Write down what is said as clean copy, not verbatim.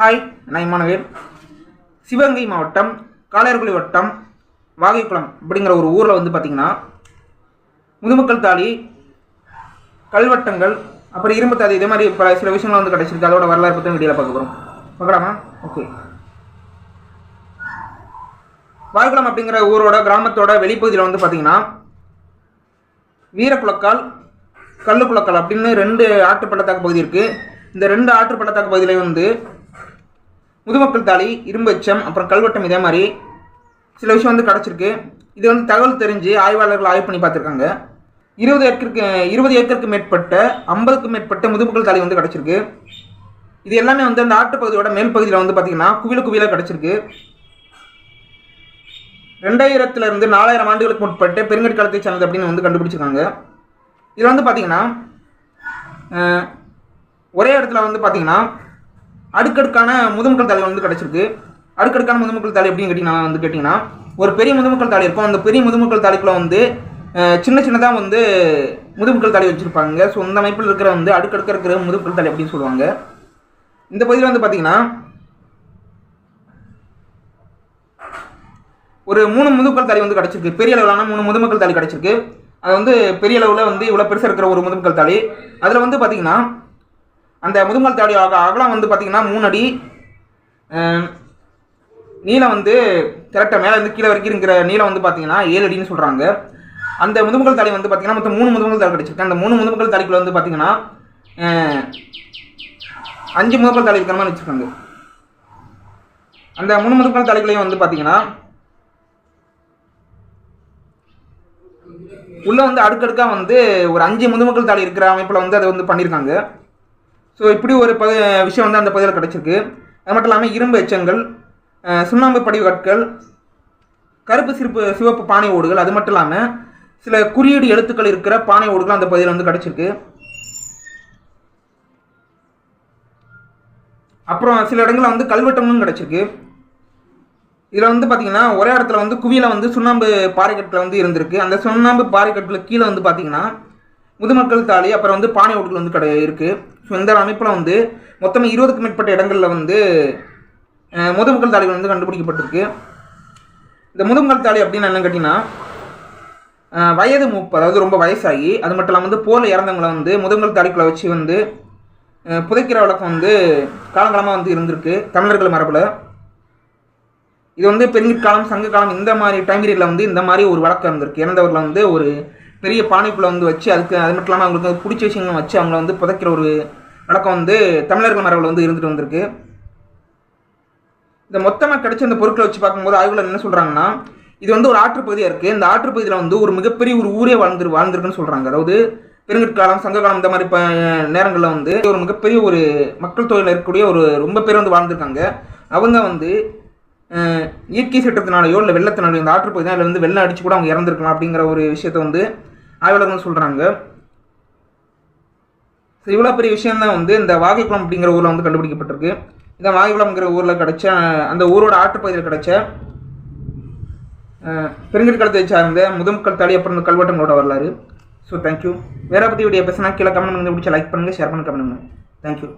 Hi, நான் Emmanuel. Sivaganga மாவட்டம் காளையார்குடி வட்டம் வாகைக்குளம் அப்படிங்கிற ஒரு ஊரில் வந்து பார்த்திங்கன்னா முதுமக்கள் தாலி, கல்வட்டங்கள், அப்புறம் இரும்பு தாலி, இதே மாதிரி பல சில விஷயங்கள் வந்து கிடச்சிருக்கு. அதோட வரலாறு பற்றி வீடியோவில் பார்க்க போகிறோம். பார்க்கலாமா? ஓகே. வாகைக்குளம் அப்படிங்கிற ஊரோட கிராமத்தோட வெளிப்பகுதியில் வந்து பார்த்திங்கன்னா வீரக்குளக்கால், கல்லுக்குளக்கால் அப்படின்னு 2 ஆற்று பள்ளத்தாக்கு பகுதி இருக்குது. இந்த 2 ஆற்று பள்ளத்தாக்கு பகுதியிலையும் வந்து முதுமக்கள் தாலி, இரும்பு எச்சம், அப்புறம் கல்வட்டம், இதே மாதிரி சில விஷயம் வந்து கிடச்சிருக்கு. இது வந்து தகவல் தெரிஞ்சு ஆய்வாளர்கள் ஆய்வு பண்ணி பார்த்துருக்காங்க. 20 ஏக்கருக்கு மேற்பட்ட 50க்கும் மேற்பட்ட முதுமக்கள் தாலி வந்து கிடச்சிருக்கு. இது எல்லாமே வந்து அந்த ஆற்றுப்பகுதியோட மேல் பகுதியில் வந்து பார்த்திங்கன்னா குவியலாக கிடச்சிருக்கு. 2000 4000 ஆண்டுகளுக்கு முற்பட்டு பெருங்கற்காலத்தை சார்ந்தது அப்படின்னு வந்து கண்டுபிடிச்சிருக்காங்க. இதில் வந்து பார்த்திங்கன்னா ஒரே இடத்துல வந்து பார்த்திங்கன்னா அடுக்கடுக்கான முதுமக்கள் தாலி வந்து கிடச்சிருக்கு. அடுக்கடுக்கான முதுமக்கள் தாலி அப்படின்னு கேட்டிங்கன்னா ஒரு பெரிய முதுமக்கள் தாலி இருக்கும். அந்த பெரிய முதுமக்கள் தாலிக்குள்ளே வந்து சின்னதாக வந்து முதுமக்கள் தாலி வச்சுருப்பாங்க. ஸோ இந்த அமைப்பில் இருக்கிற வந்து அடுக்கடுக்க இருக்கிற முதுமக்கள் தாலி அப்படின்னு சொல்லுவாங்க. இந்த பகுதியில் வந்து பார்த்திங்கன்னா ஒரு 3 முதுமக்கள் தாலி வந்து கிடச்சிருக்கு. பெரிய அளவிலான 3 முதுமக்கள் தாலி கிடச்சிருக்கு. அது வந்து பெரிய அளவில் வந்து இவ்வளோ பெருசாக இருக்கிற ஒரு முதுமக்கள் தாலி. அதில் வந்து பார்த்திங்கன்னா அந்த முதுமக்கள் தாலி அகலம் வந்து பார்த்திங்கன்னா 3 அடி, நீளம் வந்து கரெக்டாக மேலே வந்து கீழே வரைக்கும் இருக்கிற நீளம் வந்து பார்த்திங்கன்னா 7 அடின்னு சொல்கிறாங்க. அந்த முதுமக்கள் தாலி வந்து பார்த்திங்கன்னா மொத்தம் 3 முதுமக்கள் தாலி கிடச்சிருக்கு. அந்த 3 முதுமக்கள் தாலிக்குள்ள வந்து பார்த்திங்கன்னா 5 முதுமக்கள் தாலி இருக்கிற மாதிரி வச்சுருக்காங்க. அந்த 3 முதுமக்கள் தாலிகளையும் வந்து பார்த்திங்கன்னா உள்ளே வந்து அடுக்கடுக்காக வந்து ஒரு 5 முதுமக்கள் தாலி இருக்கிற அமைப்பில் வந்து அதை வந்து பண்ணியிருக்காங்க. ஸோ இப்படி ஒரு விஷயம் வந்து அந்த பகுதியில் கிடச்சிருக்கு. அது மட்டும் இல்லாமல் இரும்பு எச்சங்கள், சுண்ணாம்பு படிவு கற்கள், கருப்பு சிவப்பு பானை ஓடுகள், அது மட்டும் இல்லாமல் சில குறியீடு எழுத்துக்கள் இருக்கிற பானை ஓடுகள் அந்த பகுதியில் வந்து கிடச்சிருக்கு. அப்புறம் சில இடங்களில் வந்து கல்வெட்டமும் கிடச்சிருக்கு. இதில் வந்து பார்த்திங்கன்னா ஒரே இடத்துல வந்து குவியில் வந்து சுண்ணாம்பு பாறைக்கற்கள் வந்து இருந்திருக்கு. அந்த சுண்ணாம்பு பாறைக்கற்களுக்கு கீழே வந்து பார்த்திங்கன்னா முதுமக்கள் தாலி, அப்புறம் வந்து பானை ஓடுகள் வந்து இருக்குது. ஸோ இந்த அமைப்பில் வந்து மொத்தம் 20க்கும் மேற்பட்ட இடங்களில் வந்து முதுமக்கள் தாலிகள் வந்து கண்டுபிடிக்கப்பட்டிருக்கு. இந்த முதுமக்கள் தாலி அப்படின்னு என்னன்னு கேட்டிங்கன்னா வயது மூப்பு, அதாவது ரொம்ப வயசாகி, அது மட்டும் இல்லாமல் வந்து போரில் இறந்தவங்களை வந்து முதுமக்கள் தாலிக்குள்ளே வச்சு வந்து புதைக்கிற வழக்கம் வந்து காலங்காலமாக வந்து இருந்திருக்கு தமிழர்கள் மரபில். இது வந்து பெருங்காலம், சங்க காலம், இந்த மாதிரி டைம் பீரியடில் வந்து இந்த மாதிரி ஒரு வழக்கம் இருந்திருக்கு. இறந்தவர்களை வந்து ஒரு பெரிய பானைக்குள்ளே வந்து வச்சு அதுக்கு அது மட்டும் இல்லாமல் அவங்களுக்கு பிடிச்ச விஷயங்களை வச்சு அவங்கள வந்து புதைக்கிற ஒரு வழக்கம் வந்து தமிழர்கள் மரபில் வந்து இருந்துட்டு வந்திருக்கு. இந்த மொத்தமாக கிடைச்ச இந்த பொருட்களை வச்சு பார்க்கும்போது ஆய்வுகள் என்ன சொல்கிறாங்கன்னா இது வந்து ஒரு ஆற்றுப்பகுதியாக இருக்குது. இந்த ஆற்றுப்பகுதியில் வந்து ஒரு மிகப்பெரிய ஒரு ஊரே வாழ்ந்துருக்குன்னு சொல்கிறாங்க. அதாவது பெருங்கற்காலம், சங்ககாலம், இந்த மாதிரி நேரங்களில் வந்து ஒரு மிகப்பெரிய ஒரு மக்கள் தொகையில் இருக்கக்கூடிய ஒரு ரொம்ப பேர் வந்து வாழ்ந்துருக்காங்க. அவங்க வந்து இயற்கை சீற்றத்தினாலேயோ இல்லை வெள்ளத்தினாலேயோ இந்த ஆற்றுப்பகுதி அதில் வந்து வெள்ளம் அடித்து கூட அவங்க இறந்துருக்கலாம் அப்படிங்கிற ஒரு விஷயத்த வந்து ஆய்வாளர்கள் சொல்கிறாங்க. ஸோ இவ்வளோ பெரிய விஷயம்தான் வந்து இந்த வாகைக்குளம் அப்படிங்கிற ஊரில் வந்து கண்டுபிடிக்கப்பட்டிருக்கு. இந்த வாகைக்குளம்ங்கிற ஊரில் கிடைச்ச அந்த ஊரோட ஆற்றுப்பகுதியில் கிடைச்ச பெருங்கற்காலத்தை சார்ந்த முதுமக்கள் தாலி, அப்புறம் கல்வெட்டங்களோட வரலாறு. So thank you. வேற பற்றி வீடியோ பேசினா கீழே கமெண்ட் பண்ணுங்க. பிடிச்ச லைக் பண்ணுங்கள், ஷேர் பண்ணுங்கள், கமெண்ட் பண்ணுங்கள். தேங்க்யூ.